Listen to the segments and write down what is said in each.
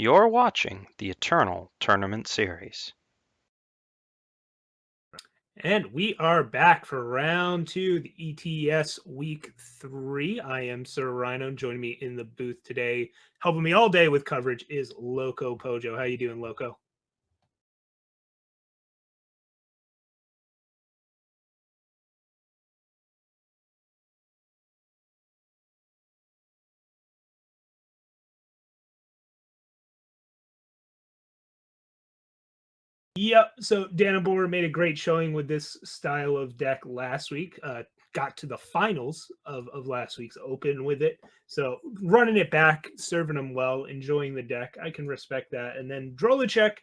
You're watching the Eternal Tournament Series. And we are back for round 2, the ETS week 3. I am Sir Rhino. Joining me in the booth today, helping me all day with coverage, is LocoPojo. How you doing, Loco? Yep. So Danabor made a great showing with this style of deck last week. Got to the finals of last week's Open with it. So running it back, serving them well, enjoying the deck. I can respect that. And then Drolicheck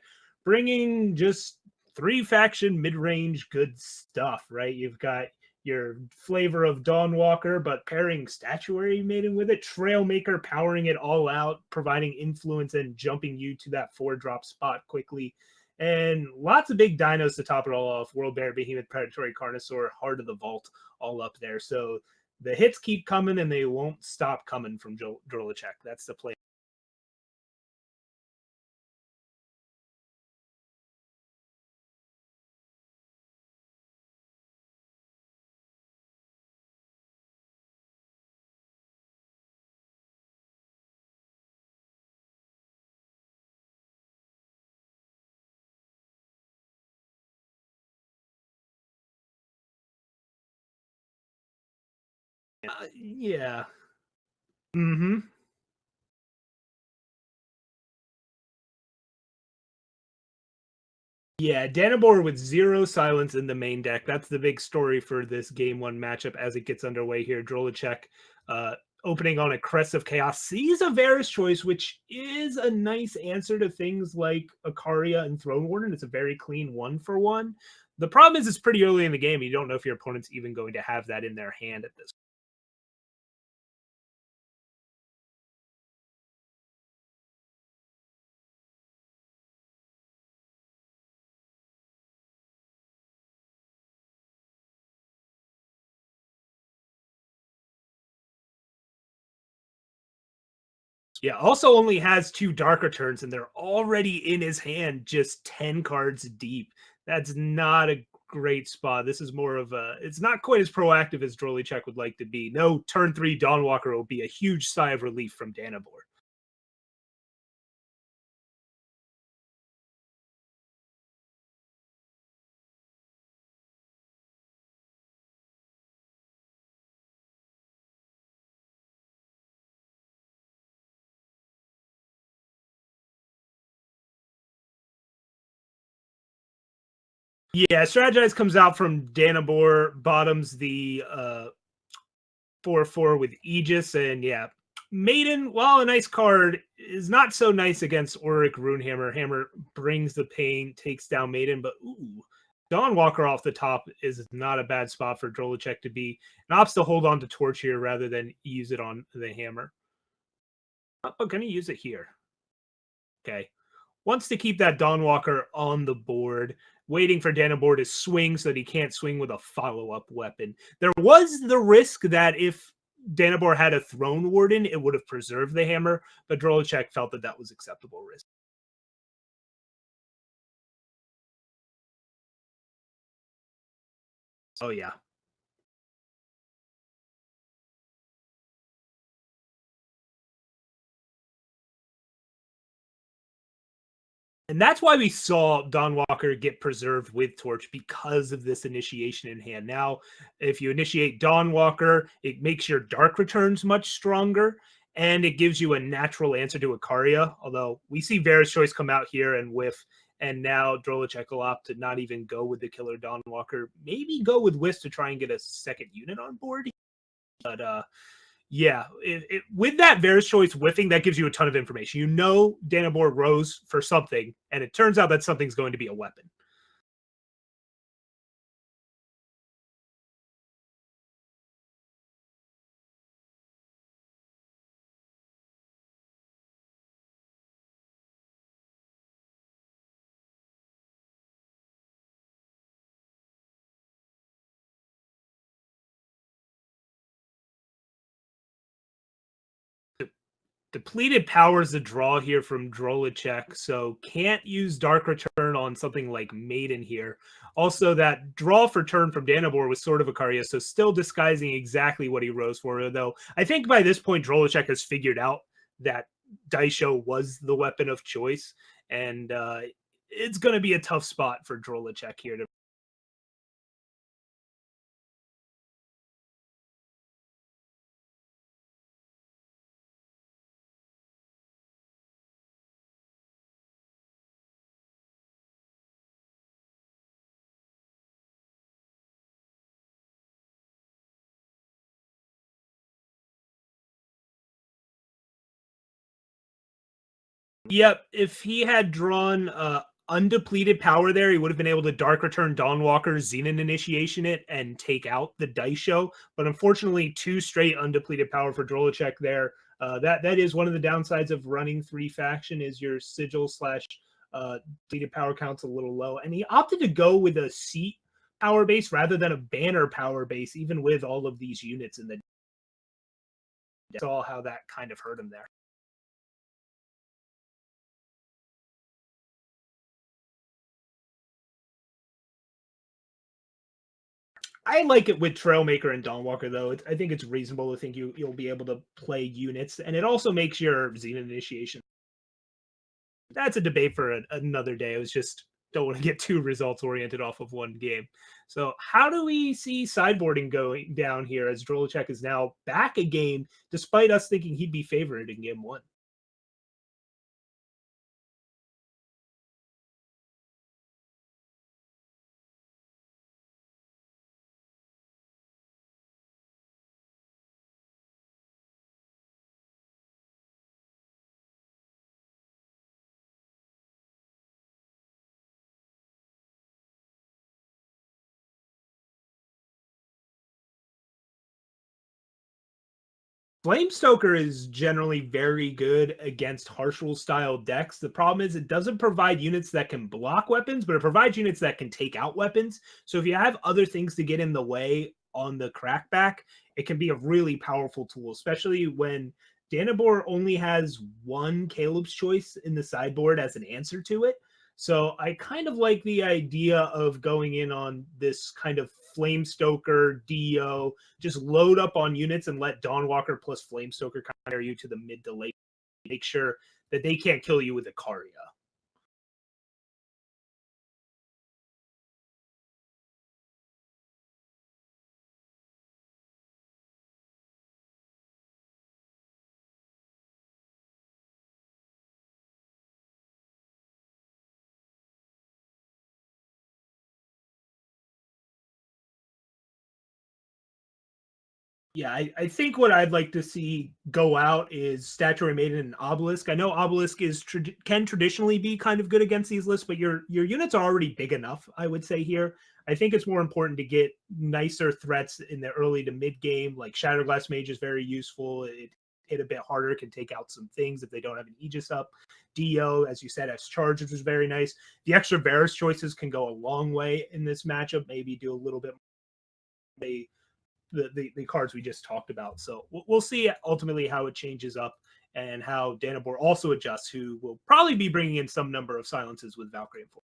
bringing just 3-faction mid-range good stuff, right? You've got your flavor of Dawnwalker, but pairing Statuary Maiden with it, Trailmaker powering it all out, providing influence and jumping you to that 4-drop spot quickly, and lots of big dinos to top it all off. World Bear, Behemoth, Predatory Carnosaur, Heart of the Vault, all up there. So the hits keep coming, and they won't stop coming from Drolicheck. That's the play. Yeah. Mm-hmm. Yeah, Danabor with 0 silence in the main deck. That's the big story for this game 1 matchup as it gets underway here. Drolicheck opening on a Crest of Chaos sees a Varus choice, which is a nice answer to things like Ikaria and Throne Warden. It's a very clean 1-for-1. The problem is it's pretty early in the game. You don't know if your opponent's even going to have that in their hand at this. Yeah, also only has 2 Dark Returns, and they're already in his hand just 10 cards deep. That's not a great spot. This is more of a, it's not quite as proactive as Drolicheck would like to be. No, turn 3 Dawnwalker will be a huge sigh of relief from Danabor. Yeah, Strategize comes out from Danabor, bottoms the 4/4 with Aegis, and yeah, Maiden, while a nice card, is not so nice against Auric Runehammer. Hammer brings the pain, takes down Maiden, but ooh, Dawnwalker off the top is not a bad spot for Drolicheck to be. And opts to hold on to Torch here rather than use it on the Hammer. But going to use it here. Okay. Wants to keep that Dawnwalker on the board, waiting for Danabor to swing so that he can't swing with a follow-up weapon. There was the risk that if Danabor had a Throne Warden, it would have preserved the hammer, but Drolicheck felt that that was acceptable risk. Oh, yeah. And that's why we saw Dawnwalker get preserved with Torch, because of this initiation in hand. Now, if you initiate Dawnwalker, it makes your Dark Returns much stronger, and it gives you a natural answer to Ikaria. Although we see Varus Choice come out here and whiff, and now Drolicheck will opt to not even go with the killer Dawnwalker. Maybe go with Wisp to try and get a second unit on board. But yeah, with that Varus Choice whiffing, that gives you a ton of information. You know Danabor rose for something, and it turns out that something's going to be a weapon. Depleted power is the draw here from Drolicheck, so can't use Dark Return on something like Maiden here. Also, that draw for turn from Danabor was sort of a Caria, so still disguising exactly what he rose for, though I think by this point Drolicheck has figured out that Daisho was the weapon of choice, and it's going to be a tough spot for Drolicheck here to. Yep, if he had drawn undepleted power there, he would have been able to Dark Return Dawnwalker, Xenon Initiation it, and take out the Daisho. But unfortunately, 2 straight undepleted power for Drolicheck there. That is one of the downsides of running 3 faction is your sigil slash depleted power count's a little low. And he opted to go with a seat power base rather than a banner power base, even with all of these units in the. Saw how that kind of hurt him there. I like it with Trailmaker and Dawnwalker, though. I think it's reasonable to think you'll be able to play units, and it also makes your Xenon Initiation. That's a debate for another day. I was just don't want to get too results oriented off of one game. So, how do we see sideboarding going down here as Drolicheck is now back a game, despite us thinking he'd be favored in game 1? Flamestoker is generally very good against harsh rule style decks. The problem is it doesn't provide units that can block weapons, but it provides units that can take out weapons. So if you have other things to get in the way on the crackback, it can be a really powerful tool, especially when Danabor only has one Caleb's Choice in the sideboard as an answer to it. So I kind of like the idea of going in on this kind of Flamestoker, DO, just load up on units and let Dawnwalker plus Flamestoker carry you to the mid to late. Make sure that they can't kill you with a Caria. Yeah, I think what I'd like to see go out is Statuary Maiden and Obelisk. I know Obelisk can traditionally be kind of good against these lists, but your units are already big enough, I would say here. I think it's more important to get nicer threats in the early to mid game, like Shatterglass Mage is very useful. It hit a bit harder, can take out some things if they don't have an Aegis up. Dio, as you said, as charge, which is very nice. The extra Varus choices can go a long way in this matchup, maybe do a little bit more the cards we just talked about. So we'll see ultimately how it changes up and how Danabor also adjusts, who will probably be bringing in some number of silences with Valkyrie and 4.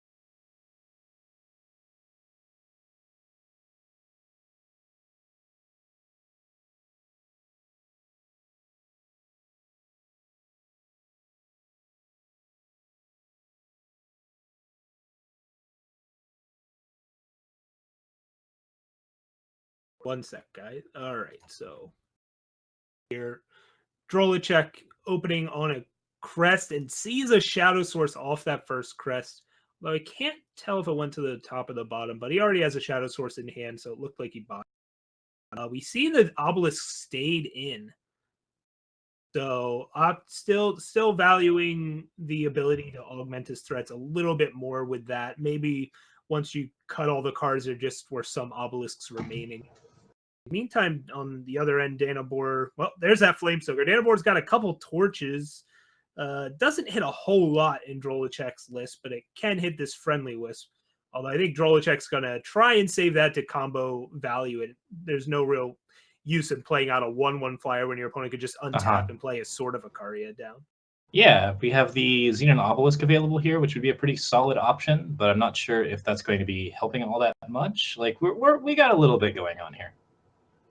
One sec, guys. All right, so here, Drolicheck opening on a crest and sees a shadow source off that first crest. Though I can't tell if it went to the top or the bottom, but he already has a shadow source in hand, so it looked like he bought. We see the obelisk stayed in. So I'm still valuing the ability to augment his threats a little bit more with that. Maybe once you cut all the cards, there just were some obelisks remaining. Meantime, on the other end, Danabor, well, there's that Flamestoker. Danabor's got a couple torches. Doesn't hit a whole lot in Drolicheck's list, but it can hit this friendly wisp. Although I think Drolicheck's going to try and save that to combo value. There's no real use in playing out a 1/1 flyer when your opponent could just untap and play a Sword of Ikaria down. Yeah, we have the Xenon Obelisk available here, which would be a pretty solid option, but I'm not sure if that's going to be helping all that much. Like we got a little bit going on here.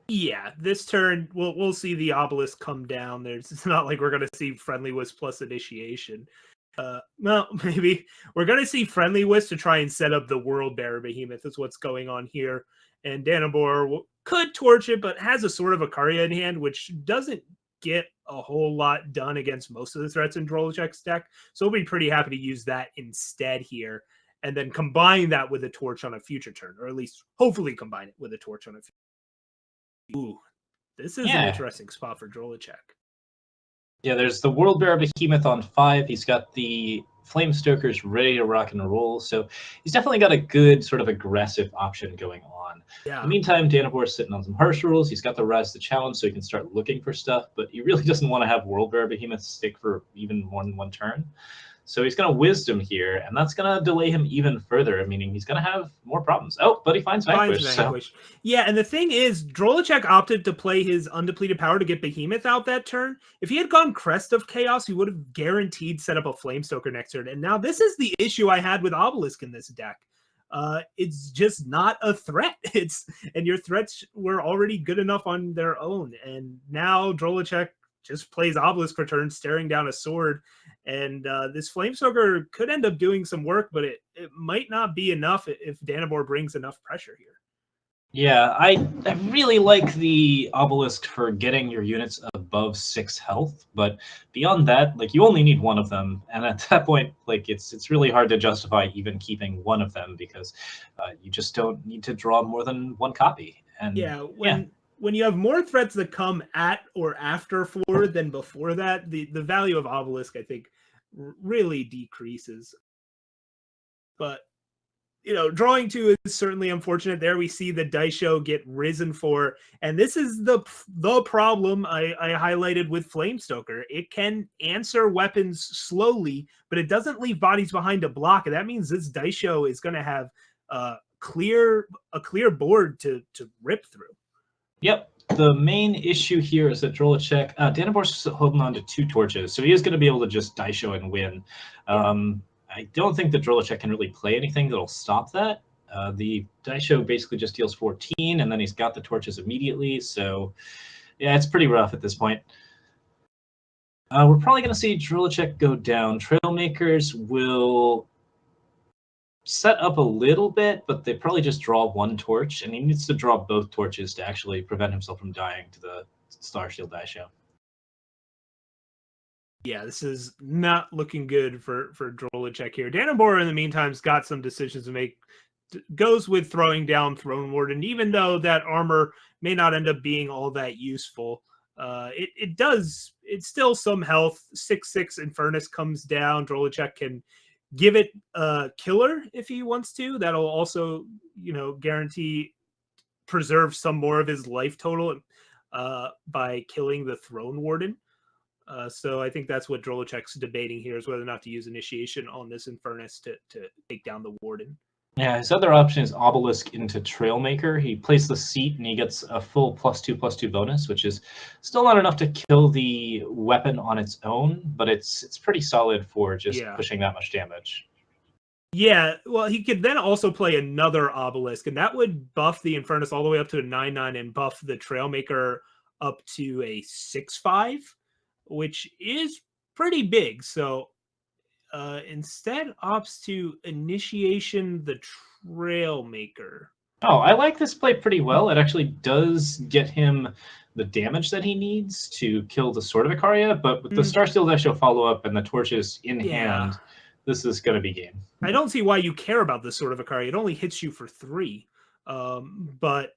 Yeah, this turn we'll see the obelisk come down. It's not like we're gonna see Friendly Wisp plus initiation. Well, maybe we're gonna see Friendly Wisp to try and set up the World Bearer Behemoth. Is what's going on here. And Danabor could torch it, but has a Sword of Ikaria in hand, which doesn't get a whole lot done against most of the threats in Drolicheck's deck. So we'll be pretty happy to use that instead here, and then combine that with a torch on a future turn, or at least hopefully combine it with a torch on a future. Ooh, this is an interesting spot for Drolicheck. Yeah, there's the World Bearer Behemoth on 5. He's got the Flame Stokers ready to rock and roll, so he's definitely got a good sort of aggressive option going on. Yeah. In the meantime, Danabor's sitting on some harsh rules. He's got the Rise to Challenge, so he can start looking for stuff, but he really doesn't want to have World Bearer Behemoth stick for even more than one turn. So he's going to Wisdom here, and that's going to delay him even further, meaning he's going to have more problems. Oh, but he finds Vanquish. So. Yeah, and the thing is, Drolicheck opted to play his undepleted power to get Behemoth out that turn. If he had gone Crest of Chaos, he would have guaranteed set up a Flamestoker next turn. And now this is the issue I had with Obelisk in this deck. It's just not a threat. And your threats were already good enough on their own. And now Drolicheck just plays Obelisk for turn, staring down a sword. And this Flamestoker could end up doing some work, but it might not be enough if Danabor brings enough pressure here. Yeah, I really like the Obelisk for getting your units above 6 health, but beyond that, like, you only need one of them, and at that point, like, it's really hard to justify even keeping one of them because you just don't need to draw more than one copy. And when you have more threats that come at or after 4 than before that, the value of Obelisk, I think, really decreases. But, drawing 2 is certainly unfortunate. There we see the dice show get risen for, and this is the problem I highlighted with Flamestoker. It can answer weapons slowly, but it doesn't leave bodies behind to block, and that means this dice show is going to have a clear board to rip through. Yep. The main issue here is that Drolicheck, Danabor's holding on to 2 torches, so he is going to be able to just die show and win. I don't think that Drolicheck can really play anything that'll stop that. The die show basically just deals 14, and then he's got the torches immediately, so yeah, it's pretty rough at this point. We're probably going to see Drolicheck go down. Trailmakers will set up a little bit, but they probably just draw 1 torch, and he needs to draw both torches to actually prevent himself from dying to the Starshield die show. Yeah, this is not looking good for Drolicheck here. Danabor, in the meantime, has got some decisions to make. Goes with throwing down Throne Warden, even though that armor may not end up being all that useful. It's still some health. 6/6 Infernus comes down. Drolicheck can give it a killer if he wants to. That'll also, guarantee preserve some more of his life total by killing the Throne Warden. So I think that's what Drolicheck's debating here, is whether or not to use initiation on this Infernus to take down the Warden. Yeah, his other option is Obelisk into Trailmaker. He plays the seat and he gets a full +2/+2 bonus, which is still not enough to kill the weapon on its own, but it's pretty solid for just pushing that much damage. Yeah, well, he could then also play another Obelisk, and that would buff the Infernus all the way up to a 9/9 and buff the Trailmaker up to a 6/5, which is pretty big. So instead opts to initiation the Trailmaker. Oh, I like this play pretty well. It actually does get him the damage that he needs to kill the Sword of Ikaria, but with the Starsteel die show follow-up and the torches in hand, this is going to be game. I don't see why you care about the Sword of Ikaria. It only hits you for 3. But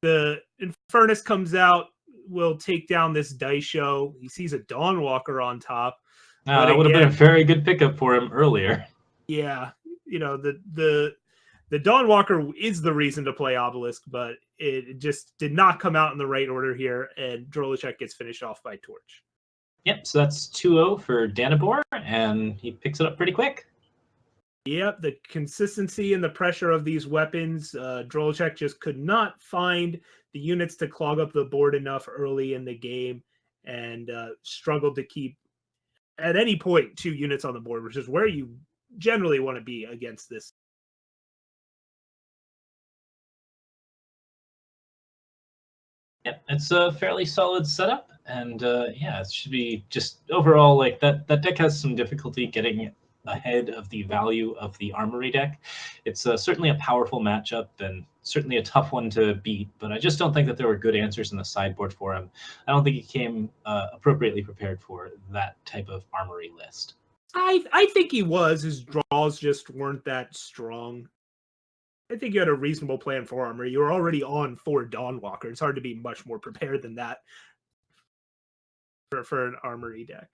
the Infernus comes out, will take down this dice show. He sees a Dawnwalker on top. That would have been a very good pickup for him earlier. Yeah, the Dawnwalker is the reason to play Obelisk, but it just did not come out in the right order here, and Drolicheck gets finished off by Torch. Yep, so that's 2-0 for Danabor, and he picks it up pretty quick. Yep, the consistency and the pressure of these weapons, Drolicheck just could not find the units to clog up the board enough early in the game and struggled to keep at any point 2 units on the board, which is where you generally want to be against this. Yeah, it's a fairly solid setup, and yeah, it should be just overall like that. That deck has some difficulty getting ahead of the value of the Armory deck. It's certainly a powerful matchup and certainly a tough one to beat, but I just don't think that there were good answers in the sideboard for him. I don't think he came appropriately prepared for that type of Armory list. I think he was. His draws just weren't that strong. I think you had a reasonable plan for Armory. You were already on 4 Dawnwalker. It's hard to be much more prepared than that for an Armory deck.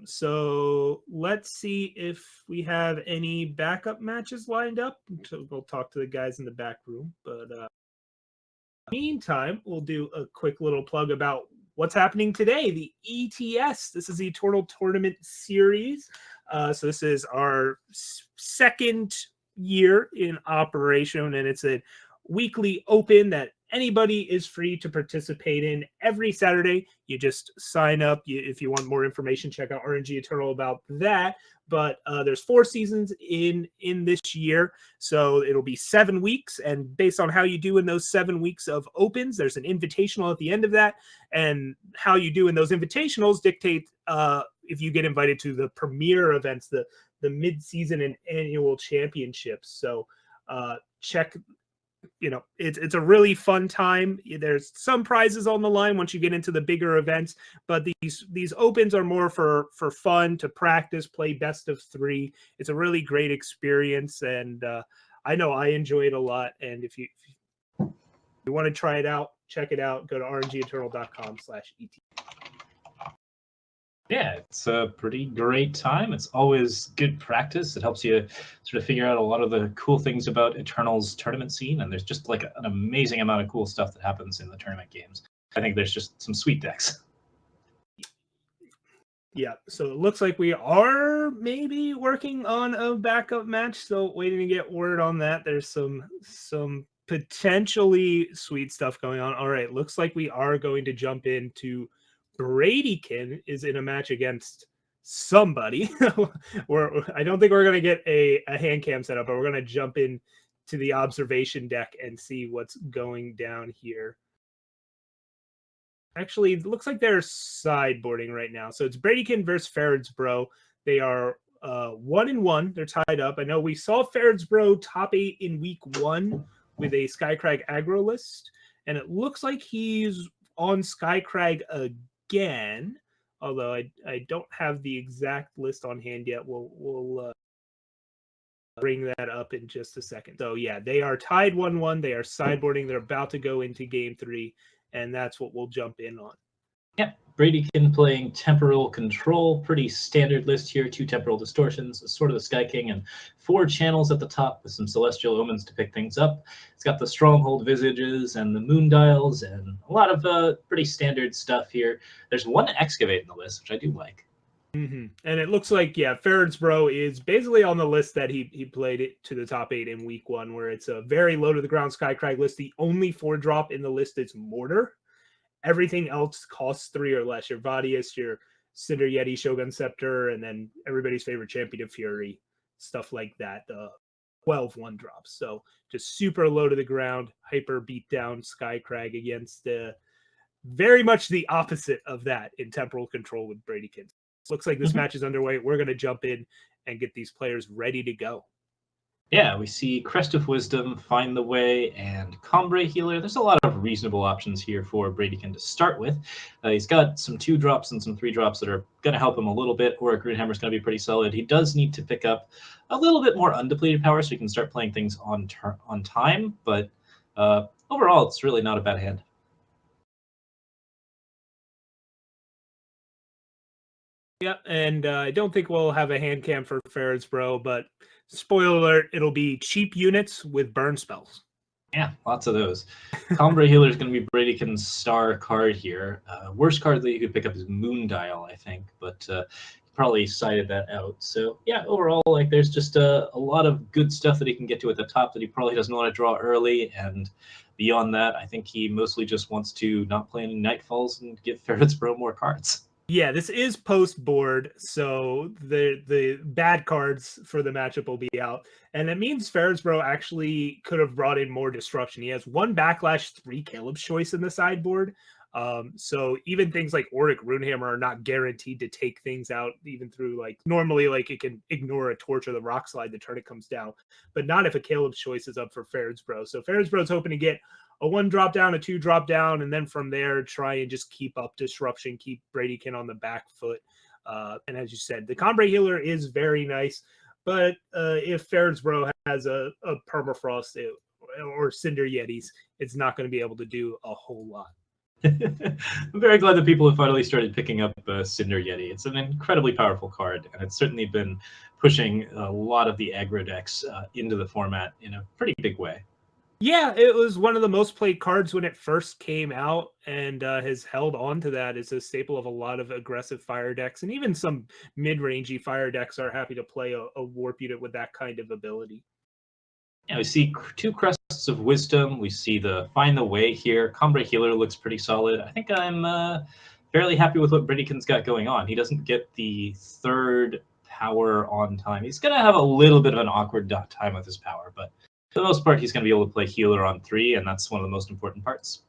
So let's see if we have any backup matches lined up. So we'll talk to the guys in the back room. But meantime, we'll do a quick little plug about what's happening today. The ETS. This is the Eternal Tournament Series. So this is our second year in operation, and it's a weekly open that anybody is free to participate in every Saturday. You just sign up. If you want more information, check out aReNGee Eternal about that. But there's 4 seasons in this year, so it'll be 7 weeks, and based on how you do in those 7 weeks of opens, there's an invitational at the end of that, and how you do in those invitationals dictate if you get invited to the premier events, the mid-season and annual championships. So check, it's a really fun time. There's some prizes on the line once you get into the bigger events, but these opens are more for fun, to practice, play best of 3. It's a really great experience, and I know I enjoy it a lot. And if you want to try it out, check it out. Go to aReNGeeeternal.com/ET. Yeah, it's a pretty great time. It's always good practice. It helps you sort of figure out a lot of the cool things about Eternal's tournament scene, and there's just like an amazing amount of cool stuff that happens in the tournament games. I think there's just some sweet decks. Yeah, so it looks like we are maybe working on a backup match, so waiting to get word on that. There's some potentially sweet stuff going on. All right, looks like we are going to jump into Bradykin is in a match against somebody. I don't think we're going to get a hand cam set up, but we're going to jump in to the observation deck and see what's going down here. Actually, it looks like they're sideboarding right now. So it's Bradykin versus Farodsbro. They are 1-1. They're tied up. I know we saw Farodsbro top 8 in week 1 with a Skycrag aggro list, and it looks like he's on Skycrag again, although I don't have the exact list on hand yet. We'll bring that up in just a second. So yeah, they are tied 1-1. They are sideboarding. They're about to go into game 3, and that's what we'll jump in on. Yeah, Bradykin playing Temporal Control. Pretty standard list here. 2 Temporal Distortions, sort of the Sky King, and 4 channels at the top with some Celestial Omens to pick things up. It's got the Stronghold Visages and the Moon Dials and a lot of pretty standard stuff here. There's 1 Excavate in the list, which I do like. Mm-hmm. And it looks like, yeah, Farodsbro is basically on the list that he played it to the top 8 in week 1, where it's a very low to the ground Skycrag list. The only 4-drop in the list is Mortar. Everything else costs 3 or less. Your Vadius, your Cinder Yeti, Shogun Scepter, and then everybody's favorite Champion of Fury, stuff like that. 12 1-drops. So just super low to the ground, hyper beatdown Skycrag against very much the opposite of that in Temporal Control with Bradykin. Looks like this match is underway. We're going to jump in and get these players ready to go. Yeah, we see Crest of Wisdom, Find the Way, and Combre Healer. There's a lot of reasonable options here for Bradykin to start with. He's got some 2-drops and some 3-drops that are going to help him a little bit. Auric Runehammer's going to be pretty solid. He does need to pick up a little bit more undepleted power so he can start playing things on time, but overall, it's really not a bad hand. Yeah, and I don't think we'll have a hand cam for Farodsbro, but spoiler alert, it'll be cheap units with burn spells. Yeah, lots of those. Combre Healer is going to be Bradykin's star card here. Worst card that you could pick up is Moon Dial, I think, but probably sided that out. So yeah, overall, like there's just a lot of good stuff that he can get to at the top that he probably doesn't want to draw early, and beyond that, I think he mostly just wants to not play any Nightfalls and give Farodsbro more cards. Yeah, this is post board, so the bad cards for the matchup will be out, and it means Farodsbro actually could have brought in more disruption. He has 1 Backlash, 3 Caleb's Choice in the sideboard, so even things like Auric Runehammer are not guaranteed to take things out, even through like normally like it can ignore a Torch or the Rock Slide the turn it comes down, but not if a Caleb's Choice is up for Farodsbro. So Farodsbro's hoping to get a 1 drop down, a 2 drop down, and then from there try and just keep up disruption, keep Bradykin on the back foot. And as you said, the Combre Healer is very nice, but if Farodsbro has a Permafrost or Cinder Yetis, it's not going to be able to do a whole lot. I'm very glad that people have finally started picking up Cinder Yeti. It's an incredibly powerful card, and it's certainly been pushing a lot of the aggro decks into the format in a pretty big way. Yeah, it was one of the most played cards when it first came out, and has held on to that as a staple of a lot of aggressive fire decks, and even some mid-rangey fire decks are happy to play a Warp Unit with that kind of ability. Yeah, we see 2 Crests of Wisdom. We see the Find the Way here. Combre Healer looks pretty solid. I think I'm fairly happy with what Bradykin's got going on. He doesn't get the 3rd power on time. He's going to have a little bit of an awkward time with his power, but for the most part, he's going to be able to play Healer on 3, and that's one of the most important parts.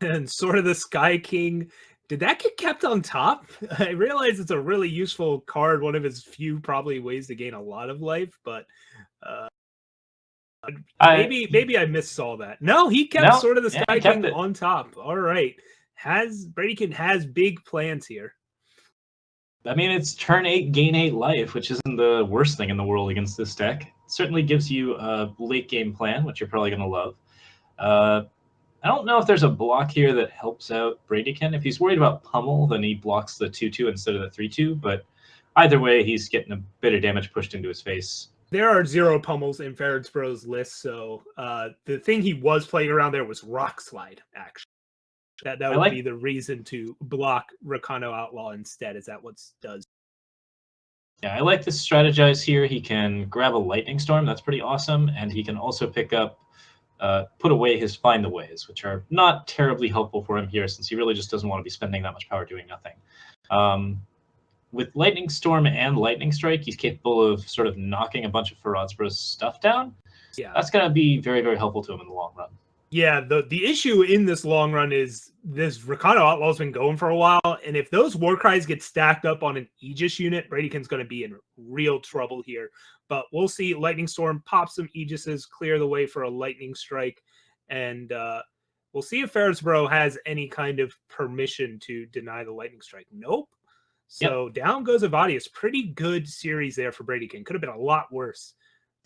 And Sword of the Sky King, did that get kept on top? I realize it's a really useful card, one of his few probably ways to gain a lot of life, but maybe I missaw that. No, he kept Sword of the Sky King on top. All right. Bradykin has big plans here. I mean, it's turn 8, gain 8 life, which isn't the worst thing in the world against this deck. It certainly gives you a late game plan, which you're probably going to love. I don't know if there's a block here that helps out Bradykin. If he's worried about Pummel, then he blocks the 2/2 instead of the 3/2. But either way, he's getting a bit of damage pushed into his face. There are 0 Pummels in Farodsbro's list, so the thing he was playing around there was Rock Slide, actually. That would be the reason to block Rakano Outlaw instead. Is that what does? Yeah, I like to strategize here. He can grab a Lightning Storm. That's pretty awesome. And he can also pick up, put away his Find the Ways, which are not terribly helpful for him here since he really just doesn't want to be spending that much power doing nothing. With Lightning Storm and Lightning Strike, he's capable of sort of knocking a bunch of Farodsbro's stuff down. Yeah, that's going to be very, very helpful to him in the long run. Yeah, the issue in this long run is this Rakano Outlaw's been going for a while, and if those Warcries get stacked up on an Aegis unit, Bradykin's going to be in real trouble here. But we'll see. Lightning Storm pop some Aegises, clear the way for a Lightning Strike, and we'll see if Farodsbro has any kind of permission to deny the Lightning Strike. Nope. So down goes Avadius. Pretty good series there for Bradykin. Could have been a lot worse.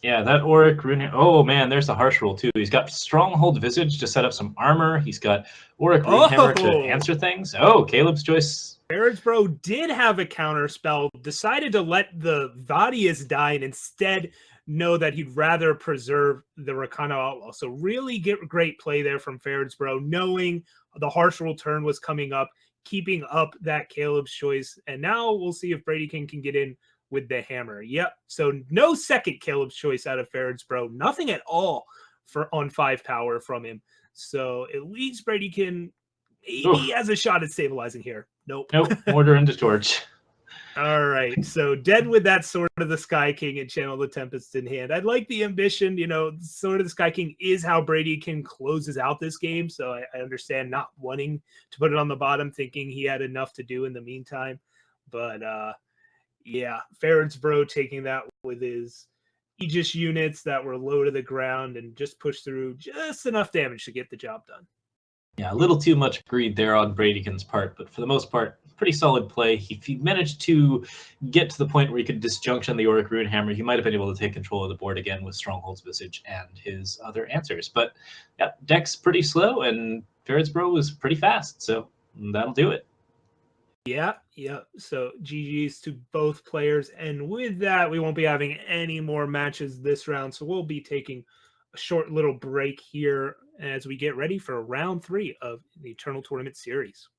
Yeah, that Auric Rune. Oh man, there's the harsh rule too. He's got Stronghold Visage to set up some armor. He's got Auric Runehammer to answer things. Oh, Caleb's Choice. Farodsbro did have a counter spell, decided to let the Vadius die and instead know that he'd rather preserve the Rakano Outlaw. So really great play there from Farodsbro, knowing the harsh rule turn was coming up, keeping up that Caleb's Choice. And now we'll see if Bradykin can get in with the hammer. Yep. So no second Caleb's Choice out of Farodsbro. Nothing at all on 5 power from him. So it leaves Bradykin maybe has a shot at stabilizing here. Nope. Mortar into Torch. All right. So dead with that Sword of the Sky King and Channel the Tempest in hand. I'd like the ambition. Sword of the Sky King is how Bradykin closes out this game. So I understand not wanting to put it on the bottom, thinking he had enough to do in the meantime. But yeah, Farodsbro taking that with his Aegis units that were low to the ground and just push through just enough damage to get the job done. Yeah, a little too much greed there on Bradykin's part, but for the most part, pretty solid play. If he managed to get to the point where he could disjunction the Auric Runehammer, he might have been able to take control of the board again with Stronghold's Visage and his other answers. But yeah, deck's pretty slow, and Farodsbro was pretty fast, so that'll do it. Yeah. So GG's to both players. And with that, we won't be having any more matches this round. So we'll be taking a short little break here as we get ready for round 3 of the Eternal Tournament Series.